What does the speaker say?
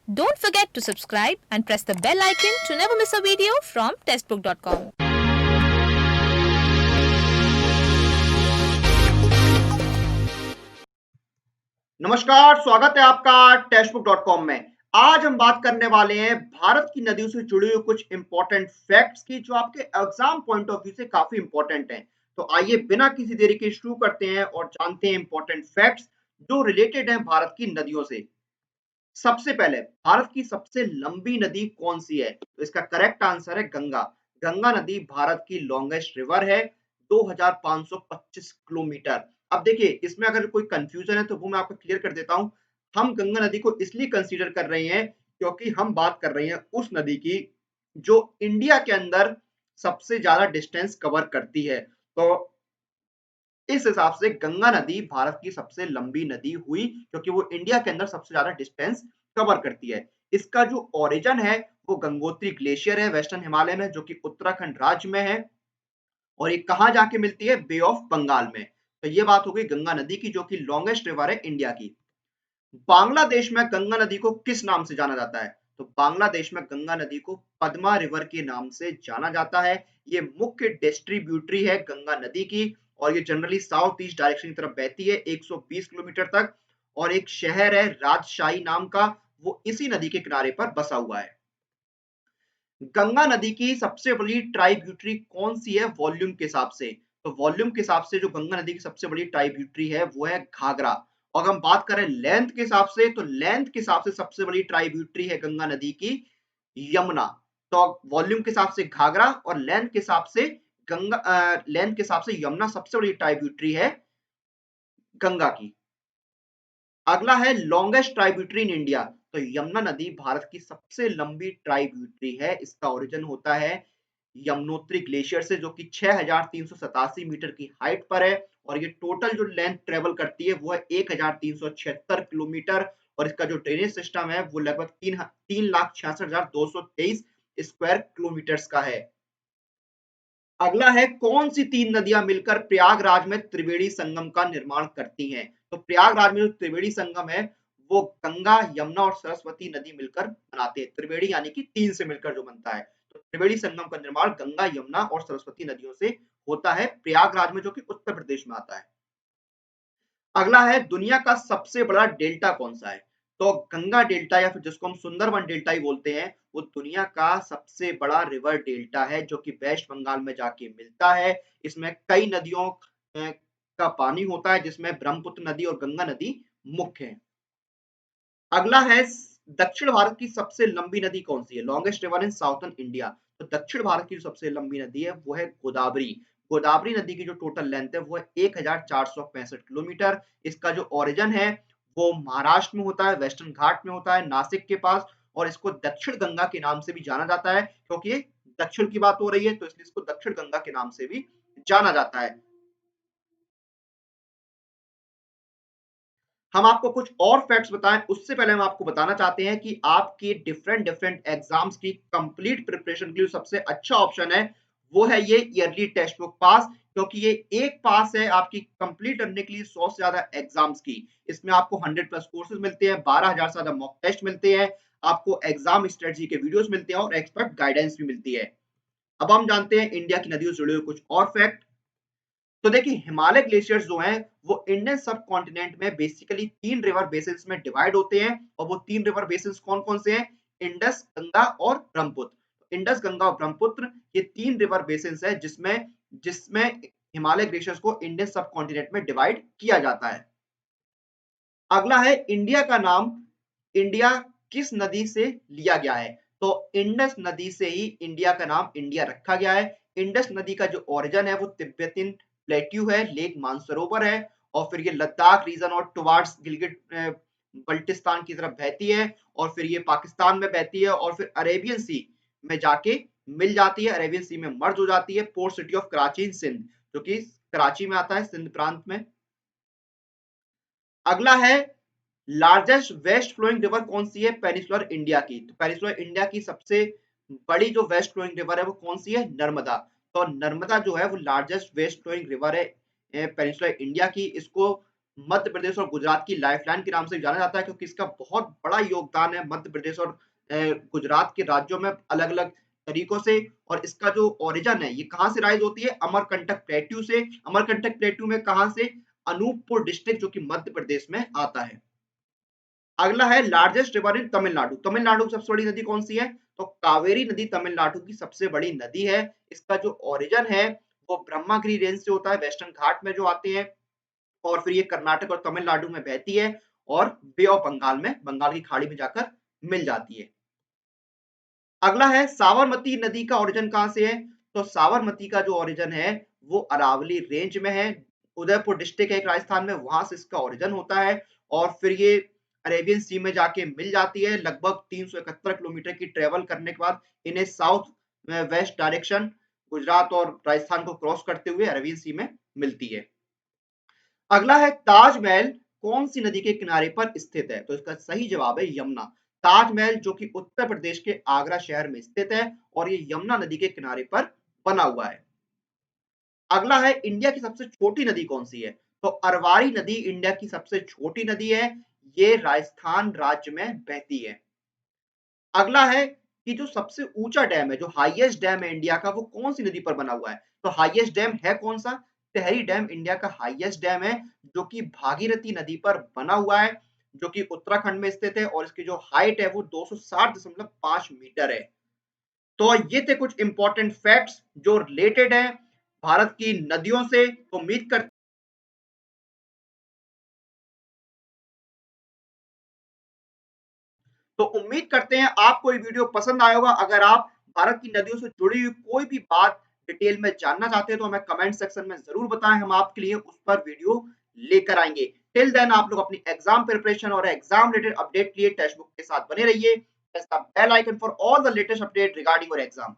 Don't forget to subscribe and press the bell icon to never miss a video from testbook.com. नमस्कार, स्वागत है आपका टेक्स्टबुक.com में। आज हम बात करने वाले हैं भारत की नदियों से जुड़े हुए कुछ इंपॉर्टेंट फैक्ट्स की जो आपके एग्जाम पॉइंट ऑफ व्यू से काफी इंपॉर्टेंट हैं। तो आइए बिना किसी देरी के शुरू करते हैं और जानते हैं इंपॉर्टेंट फैक्ट्स जो रिलेटेड हैं भारत की नदियों से। सबसे पहले भारत की सबसे लंबी नदी कौन सी है? तो इसका करेक्ट आंसर है गंगा। गंगा नदी भारत की लॉन्गेस्ट रिवर है, 2525 किलोमीटर। अब देखिए इसमें अगर कोई कंफ्यूजन है तो वो मैं आपको क्लियर कर देता हूं। हम गंगा नदी को इसलिए कंसीडर कर रहे हैं क्योंकि हम बात कर रहे हैं उस नदी की जो इंडिया के अंदर सबसे ज्यादा डिस्टेंस कवर करती है। तो इस हिसाब से गंगा नदी भारत की सबसे लंबी नदी हुई क्योंकि वो इंडिया के अंदर सबसे ज्यादा डिस्टेंस कवर करती है। इसका जो ओरिजिन है वो गंगोत्री ग्लेशियर है वेस्टर्न हिमालय में, जो कि उत्तराखंड राज्य में है। और ये कहाँ जाके मिलती है? बे ऑफ बंगाल में। तो ये बात हो गई गंगा नदी की जो कि लॉन्गेस्ट रिवर है इंडिया की। बांग्लादेश में गंगा नदी को किस नाम से जाना जाता है? तो बांग्लादेश में गंगा नदी को पद्मा रिवर के नाम से जाना जाता है। ये मुख्य डिस्ट्रीब्यूटरी है गंगा नदी की और ये जनरली साउथ ईस्ट डायरेक्शन की तरफ बहती है 120 किलोमीटर तक। और एक शहर है राजशाही नाम का, वो इसी नदी के किनारे पर बसा हुआ है। गंगा नदी की सबसे बड़ी ट्राइब्यूटरी कौन सी है वॉल्यूम के हिसाब से? तो वॉल्यूम के हिसाब से जो गंगा नदी की सबसे बड़ी ट्राइब्यूटरी है वो है घाघरा। और हम बात करें लेंथ के हिसाब से तो लेंथ के हिसाब से सबसे बड़ी ट्राइब्यूटरी है गंगा नदी की यमुना। तो वॉल्यूम के हिसाब से घाघरा और लेंथ के हिसाब से लेंथ के हिसाब से यमुना सबसे बड़ी ट्राइब्यूटरी है गंगा की। अगला है लॉन्गेस्ट ट्राइब्यूटरी इन इंडिया। तो यमुना नदी भारत की सबसे लंबी ट्राइब्यूटरी है। इसका ओरिजिन होता है यमुनोत्री ग्लेशियर से जो कि 6387 मीटर की हाइट पर है। और ये टोटल जो लेंथ ट्रेवल करती है वो है 1376 किलोमीटर। और इसका जो ड्रेनेज सिस्टम है वो लगभग 3,66,223 स्क्वायर किलोमीटर का है। अगला है कौन सी तीन नदियां मिलकर प्रयागराज में त्रिवेणी संगम का निर्माण करती हैं? तो प्रयागराज में जो त्रिवेणी संगम है वो गंगा यमुना और सरस्वती नदी मिलकर बनाते हैं। त्रिवेणी यानी कि तीन से मिलकर जो बनता है। तो त्रिवेणी संगम का निर्माण गंगा यमुना और सरस्वती नदियों से होता है प्रयागराज में, जो कि उत्तर प्रदेश में आता है। अगला है दुनिया का सबसे बड़ा डेल्टा कौन सा है? तो गंगा डेल्टा या फिर जिसको हम सुंदरवन डेल्टा ही बोलते हैं वो दुनिया का सबसे बड़ा रिवर डेल्टा है जो कि वेस्ट बंगाल में जाके मिलता है। इसमें कई नदियों का पानी होता है जिसमें ब्रह्मपुत्र नदी और गंगा नदी मुख्य है। अगला है दक्षिण भारत की सबसे लंबी नदी कौन सी है? Longest river in southern India. तो दक्षिण भारत की जो सबसे लंबी नदी है वो है गोदावरी। गोदावरी नदी की जो टोटल लेंथ है वो है 1465 किलोमीटर। इसका जो ओरिजिन है वो महाराष्ट्र में होता है, वेस्टर्न घाट में होता है, नासिक के पास। और इसको दक्षिण गंगा के नाम से भी जाना जाता है क्योंकि ये दक्षिण की बात हो रही है तो इसलिए इसको दक्षिण गंगा के नाम से भी जाना जाता है। हम आपको कुछ और फैक्ट्स बताएं उससे पहले हम आपको बताना चाहते हैं कि आपकी डिफरेंट डिफरेंट एग्जाम्स की कंप्लीट प्रिपरेशन के लिए सबसे अच्छा ऑप्शन है वो है ये ईयरली टेक्स्ट बुक पास। क्योंकि ये एक पास है आपकी कंप्लीट करने के लिए 100 से ज्यादा एग्जाम्स की। इसमें आपको 100 प्लस कोर्सेज मिलते हैं, 12,000 से ज्यादा मॉक टेस्ट मिलते हैं, आपको एग्जाम स्ट्रेटजी के वीडियोस मिलते हैं और एक्सपर्ट गाइडेंस भी मिलती है। अब हम जानते हैं इंडिया की नदियों से जुड़े हुए कुछ और फैक्ट। तो देखिए हिमालय ग्लेशियर्स जो हैं वो इंडियन सब कॉन्टिनेंट में बेसिकली तीन रिवर बेसिन्स में डिवाइड होते हैं। और वो तीन रिवर बेसिन्स कौन कौन से हैं? इंडस, गंगा और ब्रह्मपुत्र। इंडस, गंगा और ब्रह्मपुत्र ये तीन रिवर बेसिन्स है जिसमें जिसमें हिमालय ग्लेशियर्स को इंडियन सब कॉन्टिनेंट में डिवाइड किया जाता है। अगला है इंडिया का नाम इंडिया किस नदी से लिया गया है? तो इंडस नदी से ही इंडिया का नाम इंडिया रखा गया है। इंडस नदी का जो ओरिजिन है वो तिब्बतिन प्लेट्यू है, लेक मानसरोवर है। और फिर ये लद्दाख रीजन और टुवार्ड्स गिलगिट बल्टिस्तान की तरफ बहती है। और फिर ये पाकिस्तान में बहती है और फिर अरेबियन सी में जाके मिल जाती है, अरेबियन सी में मर्ज हो जाती है पोर्ट सिटी ऑफ कराची इन सिंध, जो कि कराची में आता है, सिंध प्रांत में। अगला है लार्जेस्ट वेस्ट फ्लोइंग रिवर कौन सी है पेनिसुलर इंडिया की? तो पेनिसुलर इंडिया की सबसे बड़ी जो वेस्ट फ्लोइंग रिवर है वो कौन सी है? नर्मदा। तो नर्मदा जो है वो लार्जेस्ट वेस्ट फ्लोइंग रिवर है पेनिसुलर इंडिया की। इसको मध्य प्रदेश और गुजरात की लाइफलाइन के नाम से जाना जाता है, क्योंकि इसका बहुत बड़ा योगदान है मध्य प्रदेश और गुजरात के राज्यों में अलग-अलग तरीकों से। और इसका जो ओरिजिन है ये कहाँ से राइज़ होती है? अमरकंटक प्लेट्यू से। अमरकंटक प्लेट्यू में कहाँ से? अनूपपुर डिस्ट्रिक्ट, जो कि मध्य प्रदेश में आता है। अगला है largest river in Tamil Nadu. Tamil Nadu की सबसे बड़ी नदी कौन सी है? तो कावेरी नदी तमिलनाडु की सबसे बड़ी नदी है। इसका जो ओरिजिन है वो ब्रह्मागिरी रेंज से होता है, वेस्टर्न घाट में जो आते हैं, और फिर ये कर्नाटक और तमिलनाडु में बहती है और बे ऑफ बंगाल में, बंगाल की खाड़ी में जाकर मिल जाती है। अगला है साबरमती नदी का ओरिजिन कहाँ से है? तो साबरमती का जो ओरिजिन है वो अरावली रेंज में है। उदयपुर डिस्ट्रिक्ट है एक राजस्थान में, वहां से इसका ओरिजिन होता है और फिर ये अरेबियन सी में जाके मिल जाती है। लगभग 371 किलोमीटर की ट्रेवल करने के बाद इन्हें साउथ वेस्ट डायरेक्शन गुजरात और राजस्थान को क्रॉस करते हुए अरेबियन सी में मिलती है। अगला है ताजमहल कौन सी नदी के किनारे पर स्थित है? तो इसका सही जवाब है यमुना। ताजमहल जो कि उत्तर प्रदेश के आगरा शहर में स्थित है और ये यमुना नदी के किनारे पर बना हुआ है। अगला है इंडिया की सबसे छोटी नदी कौन सी है? तो अरवारी नदी इंडिया की सबसे छोटी नदी है। ये राजस्थान राज्य में बहती है। अगला है कि जो सबसे ऊंचा डैम है, जो हाईएस्ट डैम है इंडिया का, वो कौन सी नदी पर बना हुआ है? तो हाईएस्ट डैम है कौन सा? टेहरी डैम इंडिया का हाईएस्ट डैम है, जो कि भागीरथी नदी पर बना हुआ है, जो कि उत्तराखंड में स्थित है और इसकी जो हाइट है वो 260.5 मीटर है। तो ये थे कुछ इंपॉर्टेंट फैक्ट्स जो रिलेटेड है भारत की नदियों से। तो उम्मीद करते हैं आपको ये वीडियो पसंद आया होगा। अगर आप भारत की नदियों से जुड़ी हुई कोई भी बात डिटेल में जानना चाहते हैं तो हमें कमेंट सेक्शन में जरूर बताएं, हम आपके लिए उस पर वीडियो लेकर आएंगे। टिल देन आप लोग अपनी एग्जाम प्रिपरेशन और एग्जाम रिलेटेड अपडेट के लिए टेक्स्ट बुक के साथ बने रहिए। Press the bell icon for all the latest update regarding your exam.